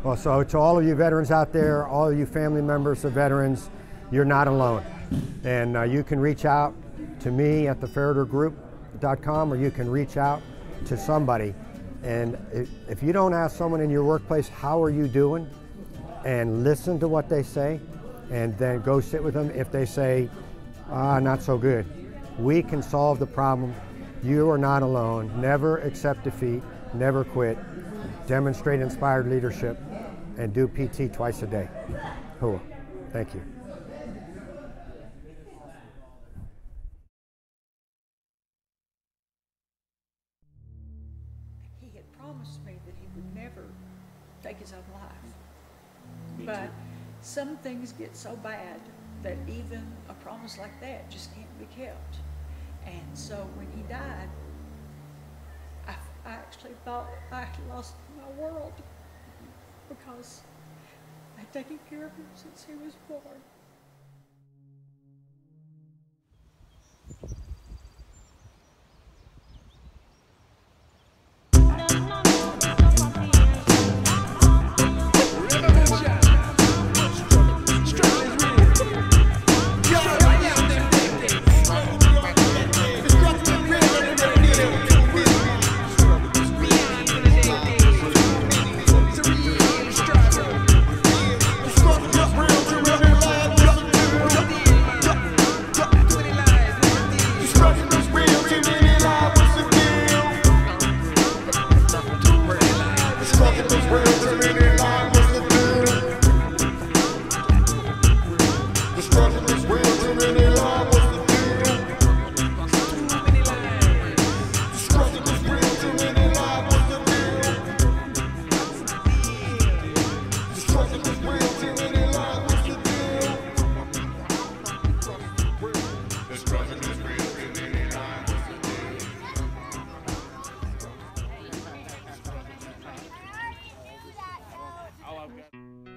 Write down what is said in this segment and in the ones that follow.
Well, so to all of you veterans out there, all of you family members of veterans, you're not alone. And you can reach out to me at theferretergroup.com, or you can reach out to somebody. And if you don't ask someone in your workplace, how are you doing? And listen to what they say, and then go sit with them. If they say, not so good, we can solve the problem. You are not alone. Never accept defeat. Never quit. Demonstrate inspired leadership, and do PT twice a day. Cool. Thank you. He had promised me that he would never take his own life. Me But too. some things get so bad that even a promise like that just can't be kept. And so when he died, I actually thought I had lost my world, because I'd taken care of him since he was born.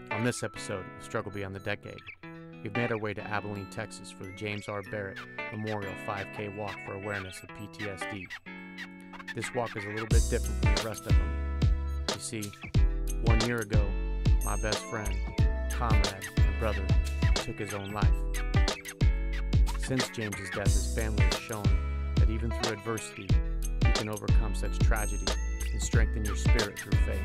On this episode of Struggle Beyond the Decade, we've made our way to Abilene, Texas for the James R. Barrett Memorial 5K Walk for awareness of PTSD. This walk is a little bit different from the rest of them. You see, 1 year ago, my best friend, comrade, and brother took his own life. Since James's death, his family has shown that even through adversity, you can overcome such tragedy and strengthen your spirit through faith.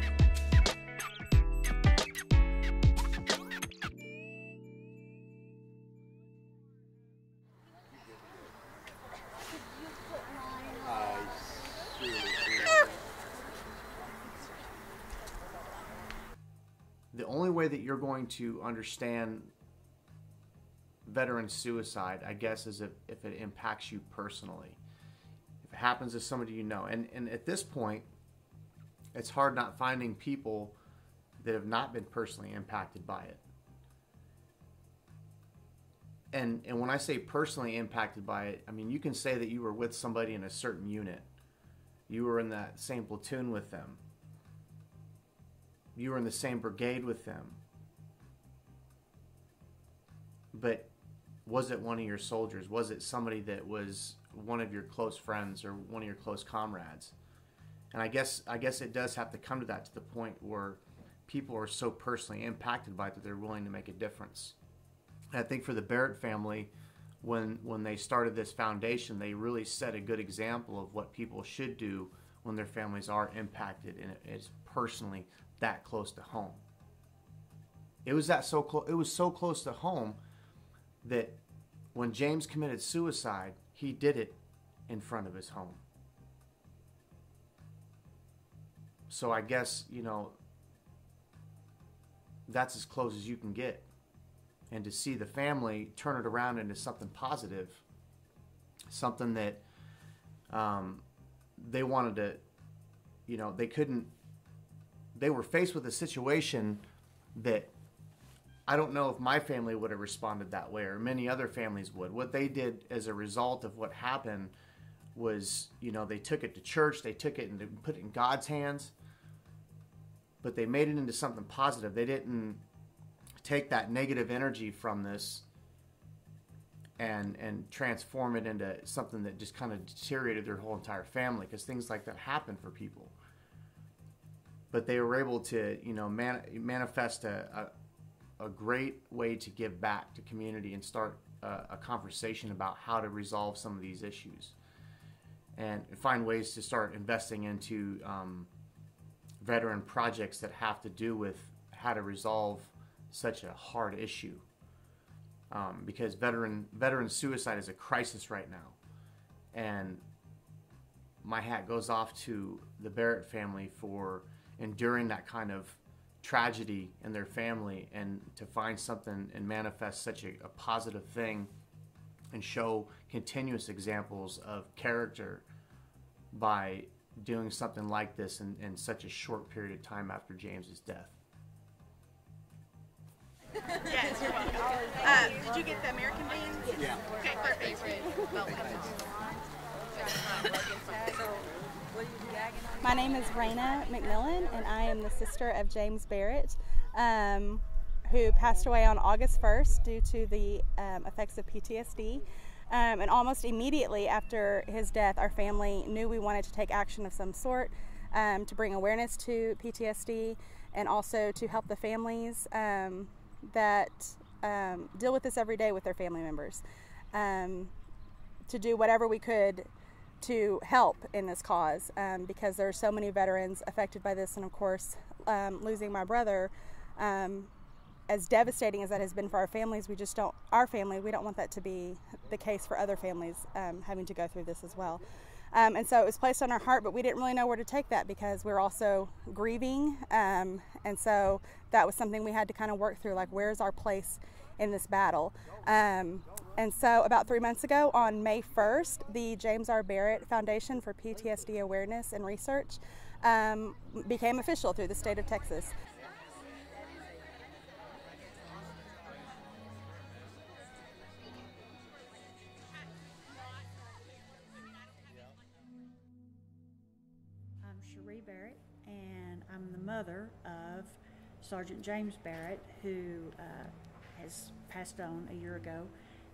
The only way that you're going to understand veteran suicide, I guess, is if it impacts you personally. If it happens to somebody you know. And at this point, it's hard not finding people that have not been personally impacted by it. And when I say personally impacted by it, I mean, you can say that you were with somebody in a certain unit. You were in that same platoon with them. You were in the same brigade with them. But was it one of your soldiers? Was it somebody that was one of your close friends or one of your close comrades? And I guess it does have to come to that, to the point where people are so personally impacted by it that they're willing to make a difference. And I think for the Barrett family, when they started this foundation, they really set a good example of what people should do when their families are impacted, and it's personally that close to home. It was so close to home that when James committed suicide, he did it in front of his home. So I guess, that's as close as you can get. And to see the family turn it around into something positive, something that they wanted to, they were faced with a situation that I don't know if my family would have responded that way, or many other families would. What they did as a result of what happened was, they took it to church, they took it and put it in God's hands, but they made it into something positive. They didn't take that negative energy from this and transform it into something that just kind of deteriorated their whole entire family, because things like that happen for people. but they were able to, you know, manifest a great way to give back to community and start a conversation about how to resolve some of these issues, and find ways to start investing into veteran projects that have to do with how to resolve such a hard issue. Because veteran suicide is a crisis right now, and my hat goes off to the Barrett family for enduring that kind of tragedy in their family, and to find something and manifest such a positive thing and show continuous examples of character by doing something like this in such a short period of time after James's death. Yes, you're welcome. Did you get the American beans? Yeah. Okay, perfect. My name is Reyna McMillion, and I am the sister of James Barrett, who passed away on August 1st due to the effects of PTSD. And almost immediately after his death, our family knew we wanted to take action of some sort to bring awareness to PTSD, and also to help the families that deal with this every day with their family members, to do whatever we could to help in this cause, because there are so many veterans affected by this. And of course, losing my brother, as devastating as that has been for our families, we don't want that to be the case for other families having to go through this as well. And so it was placed on our heart, but we didn't really know where to take that because we're also grieving. And so that was something we had to kind of work through, like, where's our place in this battle? And so about 3 months ago, on May 1st, the James R. Barrett Foundation for PTSD Awareness and Research became official through the state of Texas. I'm Cheree Barrett, and I'm the mother of Sergeant James Barrett, who has passed on a year ago.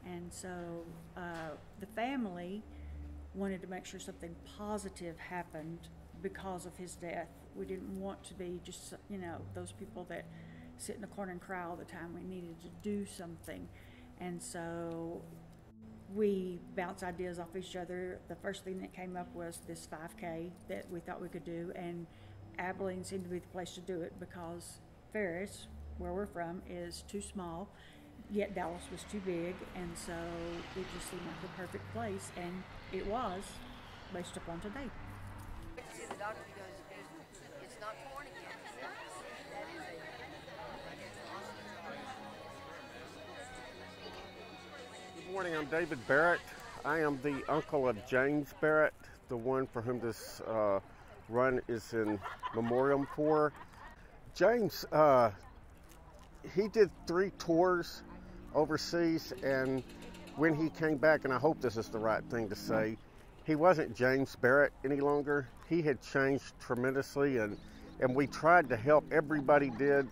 And so the family wanted to make sure something positive happened because of his death. We didn't want to be just, you know, those people that sit in the corner and cry all the time. We needed to do something. And so we bounced ideas off each other. The first thing that came up was this 5K that we thought we could do, and Abilene seemed to be the place to do it because Ferris, where we're from, is too small, yet Dallas was too big, and so it just seemed like the perfect place, and it was, based upon today. The doctor goes, it's not torn again. Good morning, I'm David Barrett. I am the uncle of James Barrett, the one for whom this run is in memoriam for. James, he did 3 tours overseas, and when he came back, and I hope this is the right thing to say, he wasn't James Barrett any longer. He had changed tremendously, and we tried to help. Everybody did,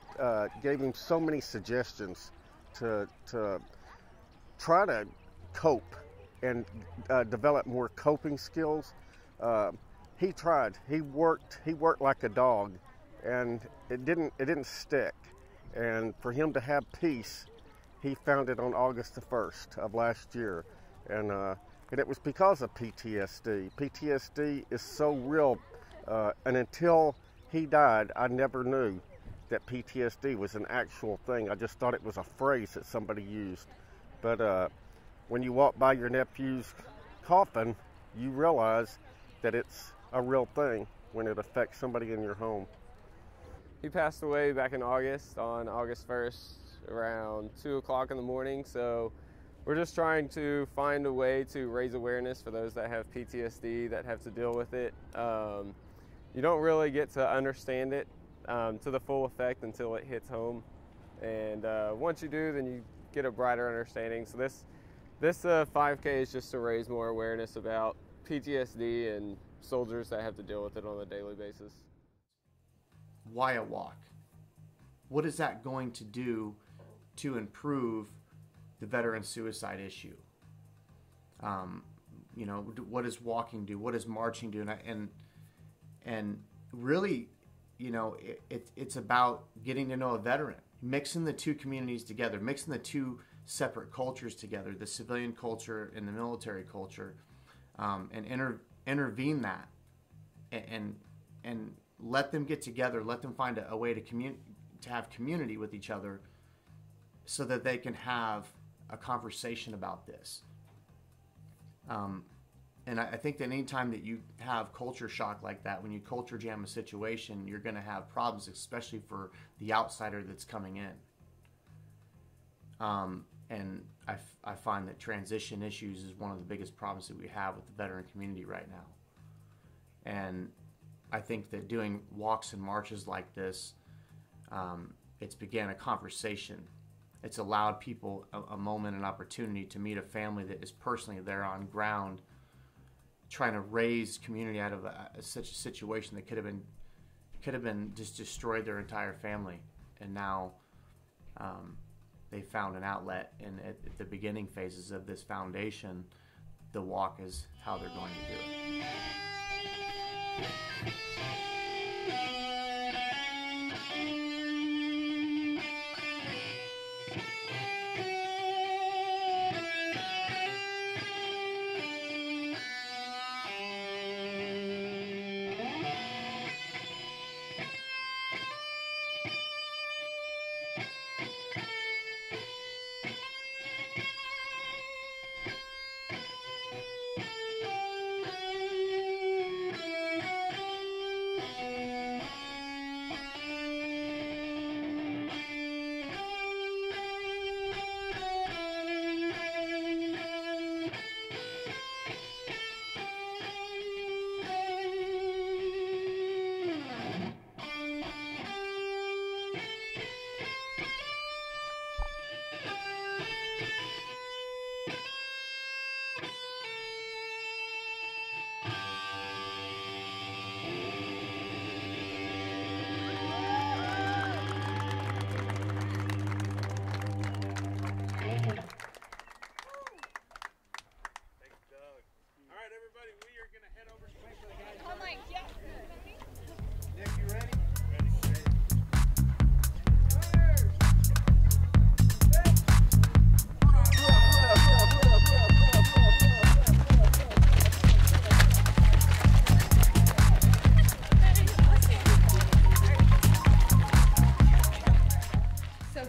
gave him so many suggestions to try to cope and develop more coping skills. He tried. He worked like a dog, and it didn't stick. And for him to have peace, he found it on August the 1st of last year, and it was because of PTSD. PTSD is so real, and until he died, I never knew that PTSD was an actual thing. I just thought it was a phrase that somebody used. But when you walk by your nephew's coffin, you realize that it's a real thing when it affects somebody in your home. He passed away back in August, on August 1st, around 2 o'clock in the morning. So we're just trying to find a way to raise awareness for those that have PTSD, that have to deal with it. You don't really get to understand it to the full effect until it hits home. And once you do, then you get a brighter understanding. So this 5K is just to raise more awareness about PTSD and soldiers that have to deal with it on a daily basis. Why a walk? What is that going to do to improve the veteran suicide issue? You know, what does walking do? What does marching do? And really, you know, it's about getting to know a veteran, mixing the two communities together, mixing the two separate cultures together, the civilian culture and the military culture, and intervene that, and let them get together, let them find a way to have community with each other, so that they can have a conversation about this. And I think that anytime that you have culture shock like that, when you culture jam a situation, you're going to have problems, especially for the outsider that's coming in. And I find that transition issues is one of the biggest problems that we have with the veteran community right now. And I think that doing walks and marches like this, it's began a conversation. It's allowed people a moment, an opportunity to meet a family that is personally there on ground, trying to raise community out of such a situation that could have been just destroyed their entire family. And now they found an outlet, and at the beginning phases of this foundation, the walk is how they're going to do it.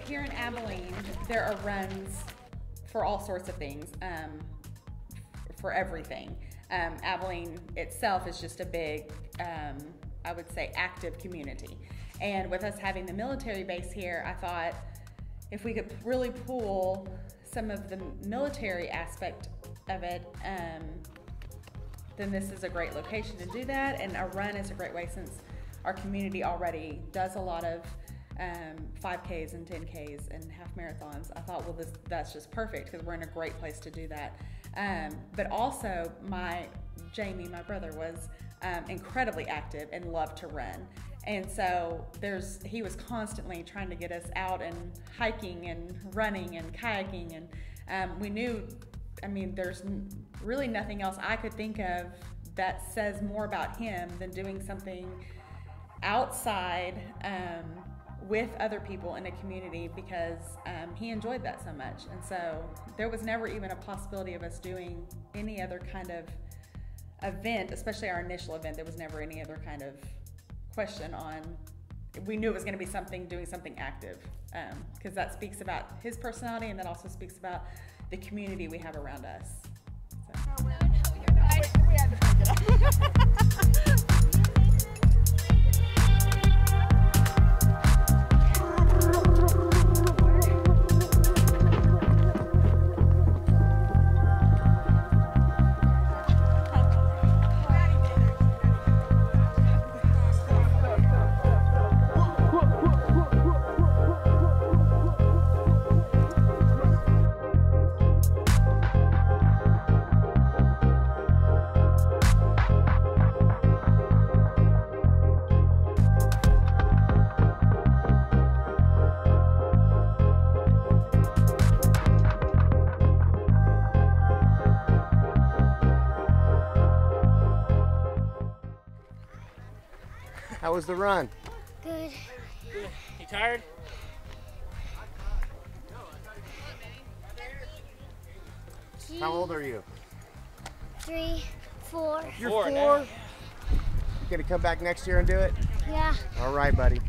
Here in Abilene, there are runs for all sorts of things, for everything. Abilene itself is just a big, I would say, active community. And with us having the military base here, I thought if we could really pull some of the military aspect of it, then this is a great location to do that. And a run is a great way, since our community already does a lot of 5Ks and 10Ks and half marathons. I thought, well, that's just perfect, because we're in a great place to do that. But also, Jamie, my brother, was incredibly active and loved to run. And so he was constantly trying to get us out and hiking and running and kayaking. And we knew, I mean, there's really nothing else I could think of that says more about him than doing something outside, with other people in a community, because he enjoyed that so much. And so there was never even a possibility of us doing any other kind of event, especially our initial event. There was never any other kind of question on, we knew it was going to be doing something active, because that speaks about his personality, and that also speaks about the community we have around us. So. No, you're right. We had to break it up. How was the run? Good. Good. You tired? How old are you? 3, 4. You're 4? You gonna come back next year and do it? Yeah. All right, buddy.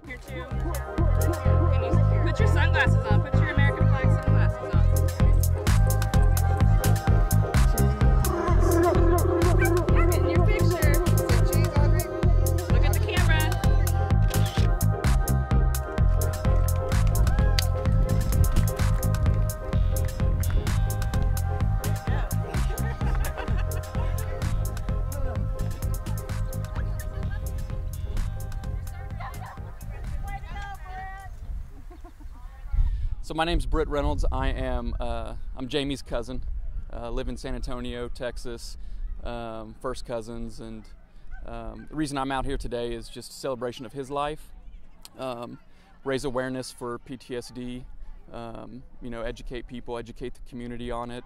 Here too. Can you put your sunglasses on? Put your American flag sunglasses on. Get in your picture. Look at the camera. So my name's Britt Reynolds. I'm Jamie's cousin. Live in San Antonio, Texas. First cousins, and the reason I'm out here today is just a celebration of his life. Raise awareness for PTSD. Educate people, educate the community on it.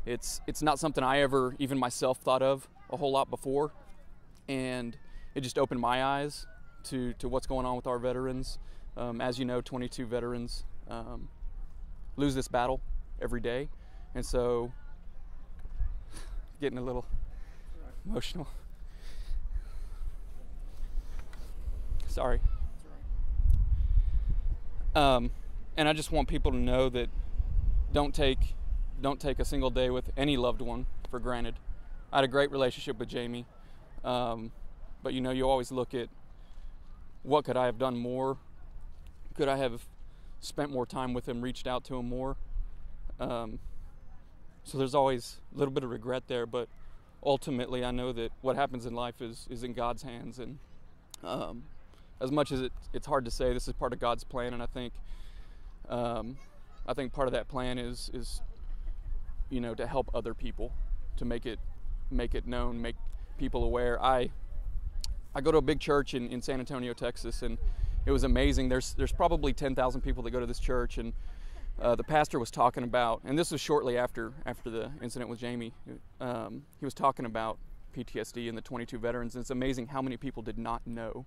It's not something I ever even myself thought of a whole lot before, and it just opened my eyes to what's going on with our veterans. As you know, 22 veterans lose this battle every day, and so getting a little emotional. Sorry. And I just want people to know that don't take a single day with any loved one for granted. I had a great relationship with Jamie, but you always look at what could I have done more? Could I have spent more time with him, reached out to him more? So there's always a little bit of regret there, but ultimately I know that what happens in life is in God's hands, and as much as it's hard to say, this is part of God's plan, and I think part of that plan is to help other people, to make it known, make people aware. I go to a big church in San Antonio, Texas, and it was amazing. There's probably 10,000 people that go to this church, and the pastor was talking about, and this was shortly after the incident with Jamie, he was talking about PTSD and the 22 veterans, and it's amazing how many people did not know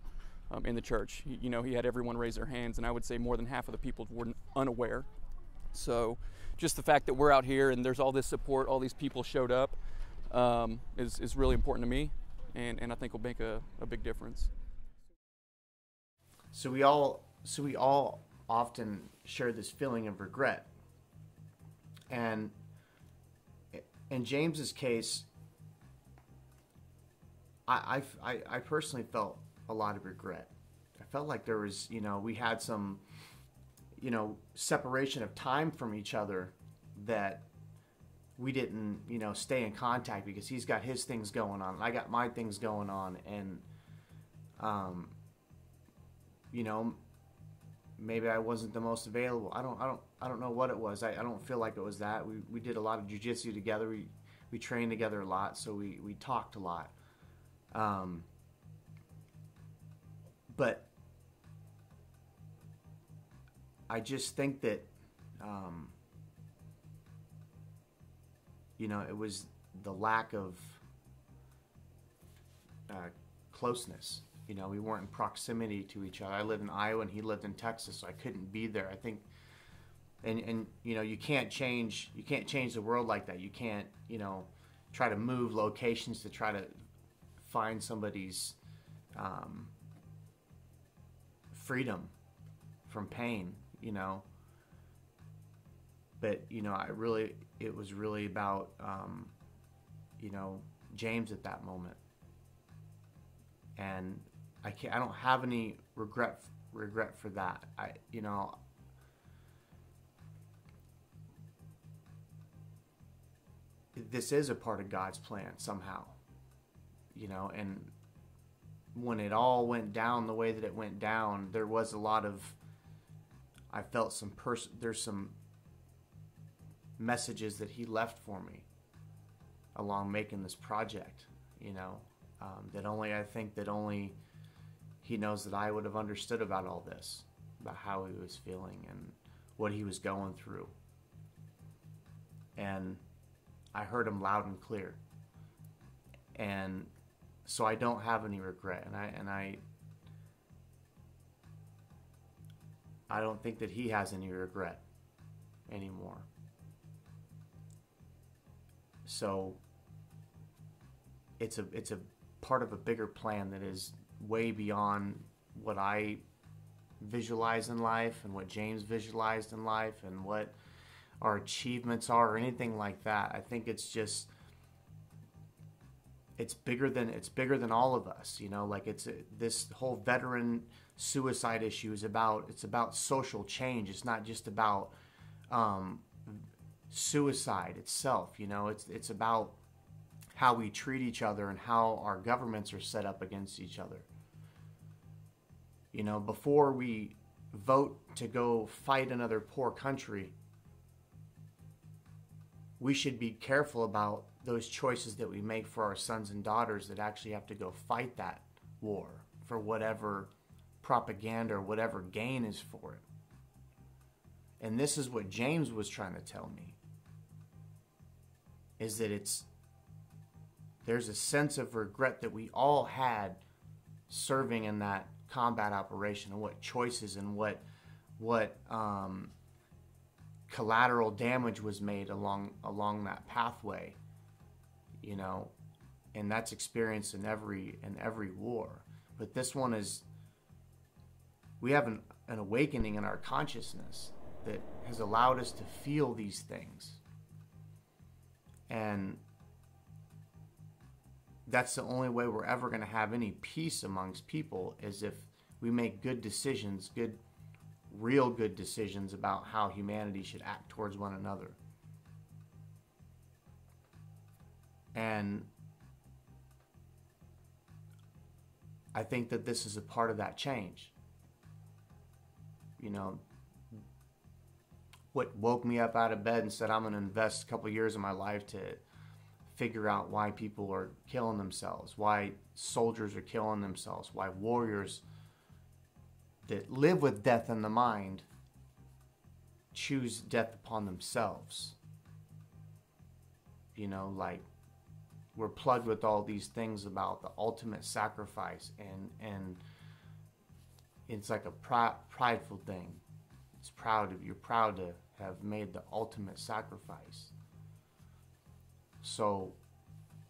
in the church. He had everyone raise their hands, and I would say more than half of the people were unaware. So just the fact that we're out here and there's all this support, all these people showed up, is really important to me, and I think will make a big difference. So we all often share this feeling of regret, and in James's case, I personally felt a lot of regret. I felt like there was, we had some, separation of time from each other, that we didn't, stay in contact because he's got his things going on and I got my things going on, and maybe I wasn't the most available. I don't know what it was. I don't feel like it was that. We did a lot of jiu-jitsu together. We trained together a lot, so we talked a lot. But I just think that it was the lack of closeness. We weren't in proximity to each other. I lived in Iowa and he lived in Texas, so I couldn't be there. I think, and you can't change the world like that. You can't, try to move locations to try to find somebody's freedom from pain, But it was really about James at that moment, and I don't have any regret for that. This is a part of God's plan somehow, and when it all went down the way that it went down, there was a lot of, I felt there's some messages that he left for me along making this project, that only he knows that I would have understood about all this, about how he was feeling and what he was going through. And I heard him loud and clear. And so I don't have any regret, and I don't think that he has any regret anymore. So it's a part of a bigger plan that is way beyond what I visualize in life and what James visualized in life and what our achievements are or anything like that. I think it's just it's bigger than all of us, you know. Like this whole veteran suicide issue is about social change. It's not just about suicide itself, you know. It's about how we treat each other and how our governments are set up against each other. You know, before we vote to go fight another poor country, we should be careful about those choices that we make for our sons and daughters that actually have to go fight that war for whatever propaganda or whatever gain is for it. And this is what James was trying to tell me, is that there's a sense of regret that we all had serving in that combat operation, and what choices and what collateral damage was made along that pathway, you know. And that's experienced in every war. But this one is, we have an awakening in our consciousness that has allowed us to feel these things. And that's the only way we're ever going to have any peace amongst people, is if we make good decisions, real good decisions about how humanity should act towards one another. And I think that this is a part of that change. You know, what woke me up out of bed and said I'm going to invest a couple years of my life to figure out why people are killing themselves, why soldiers are killing themselves, why warriors that live with death in the mind choose death upon themselves. You know, like, we're plugged with all these things about the ultimate sacrifice, and it's like a prideful thing. You're proud to have made the ultimate sacrifice. So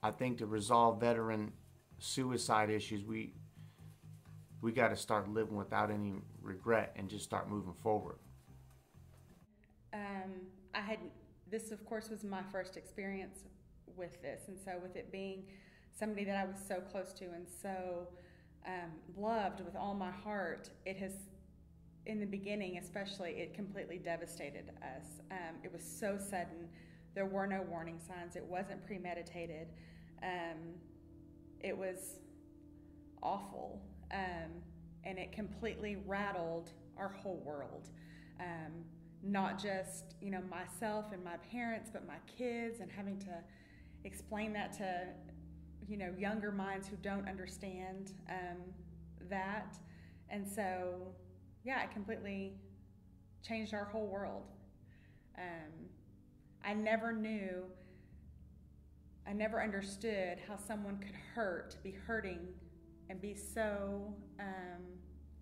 I think to resolve veteran suicide issues, we got to start living without any regret and just start moving forward. This of course was my first experience with this, and so with it being somebody that I was so close to and so loved with all my heart, it has, in the beginning especially, it completely devastated us. It was so sudden. There were no warning signs. It wasn't premeditated. It was awful. And it completely rattled our whole world. Not just, you know, myself and my parents, but my kids, and having to explain that to, you know, younger minds who don't understand that. And so, yeah, it completely changed our whole world. I never understood how someone could be hurting and be so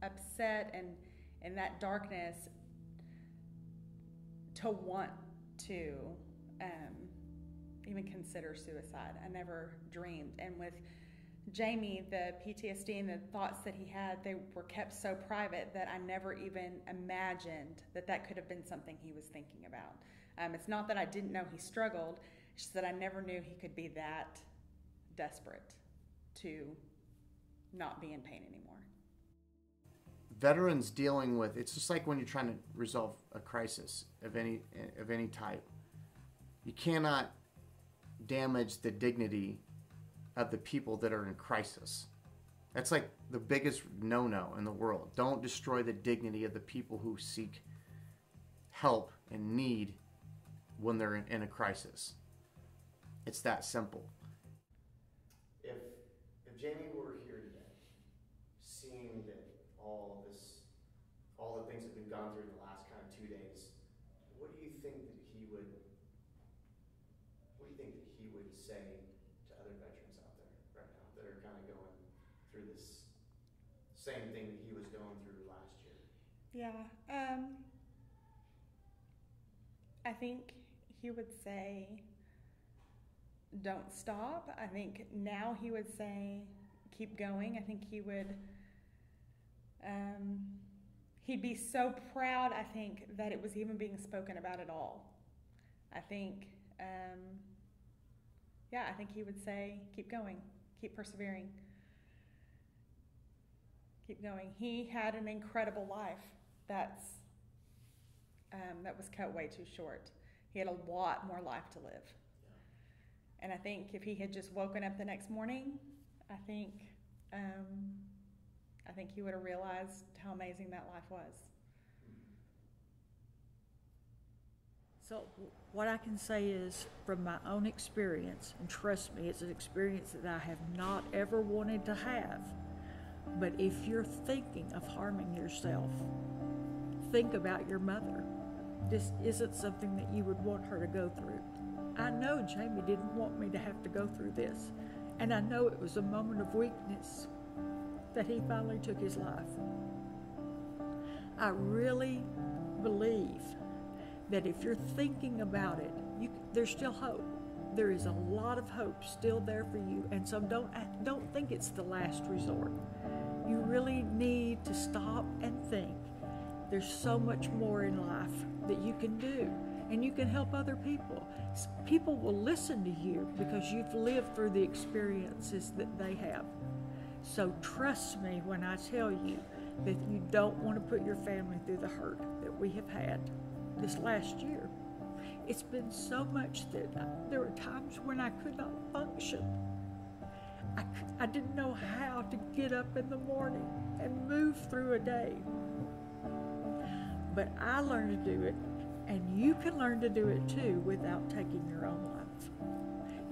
upset and in that darkness to want to even consider suicide. I never dreamed. And with Jamie, the PTSD and the thoughts that he had, they were kept so private that I never even imagined that could have been something he was thinking about. It's not that I didn't know he struggled, it's just that I never knew he could be that desperate to not be in pain anymore. Veterans dealing with, it's just like when you're trying to resolve a crisis of any type. You cannot damage the dignity of the people that are in crisis. That's like the biggest no-no in the world. Don't destroy the dignity of the people who seek help and need when they're in a crisis. It's that simple. If Jamie were here today, seeing that all the things that we've gone through in the last kind of 2 days, what do you think that he would say to other veterans out there right now that are kind of going through this same thing that he was going through last year? Yeah. I think he would say, don't stop. I think now he would say, keep going. I think he would, he'd be so proud, I think, that it was even being spoken about at all. I think, I think he would say, keep going, keep persevering, keep going. He had an incredible life that was cut way too short. He had a lot more life to live. And I think if he had just woken up the next morning, I think he would have realized how amazing that life was. So what I can say is, from my own experience, and trust me, it's an experience that I have not ever wanted to have, but if you're thinking of harming yourself, think about your mother. This isn't something that you would want her to go through. I know Jamie didn't want me to have to go through this, and I know it was a moment of weakness that he finally took his life. I really believe that if you're thinking about it, there's still hope. There is a lot of hope still there for you, and so don't think it's the last resort. You really need to stop and think. There's so much more in life that you can do, and you can help other people. People will listen to you because you've lived through the experiences that they have. So trust me when I tell you that you don't want to put your family through the hurt that we have had this last year. It's been so much that there were times when I could not function. I didn't know how to get up in the morning and move through a day. But I learned to do it, and you can learn to do it too without taking your own life.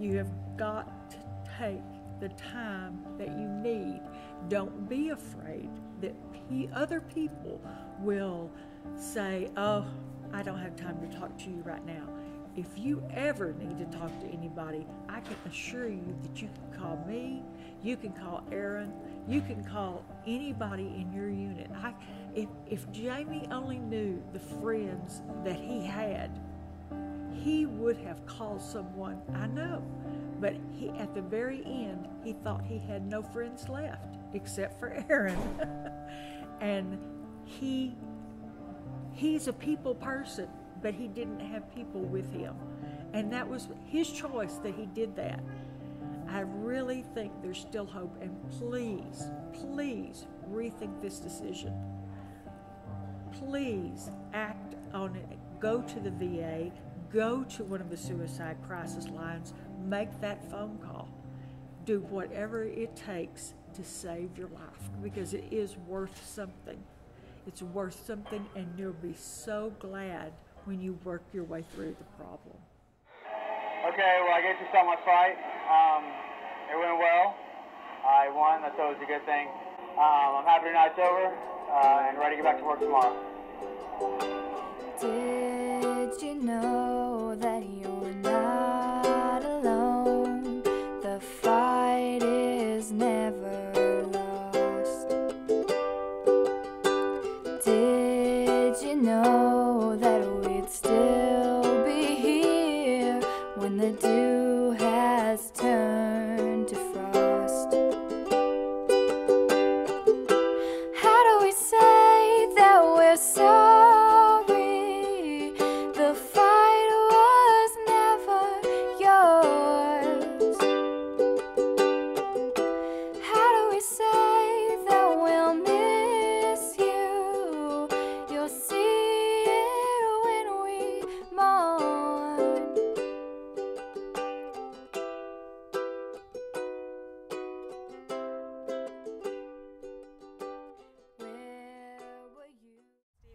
You have got to take the time that you need. Don't be afraid that other people will say, oh, I don't have time to talk to you right now. If you ever need to talk to anybody, I can assure you that you can call me, you can call Aaron, you can call anybody in your unit. If Jamie only knew the friends that he had, he would have called someone, I know. But at the very end, he thought he had no friends left except for Aaron. And he's a people person, but he didn't have people with him. And that was his choice that he did that. I really think there's still hope, and please, please rethink this decision. Please act on it. Go to the VA, go to one of the suicide crisis lines, make that phone call. Do whatever it takes to save your life, because it is worth something. It's worth something, and you'll be so glad when you work your way through the problem. Okay, well, I guess you saw my fight. It went well. I won. That's always a good thing. I'm happy tonight's over and ready to get back to work tomorrow. Did you know that you're not alone? The fight is never lost. Did you know that we'd still be here when the dew has turned to frost? How do we say that we're sorry? The fight was never yours. How do we say that we'll miss you? You'll see it when we mourn.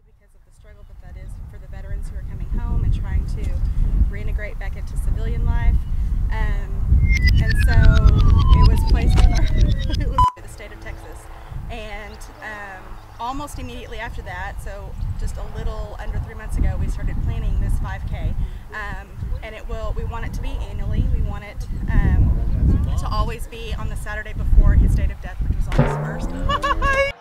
Because of the struggle that is for the veterans who are coming home and trying to reintegrate back into civilian life. And so it was placed on the state of Texas. And almost immediately after that, so just a little under 3 months ago, we started planning this 5K. And we want it to be annually. We want it to always be on the Saturday before his date of death, which was August 1st.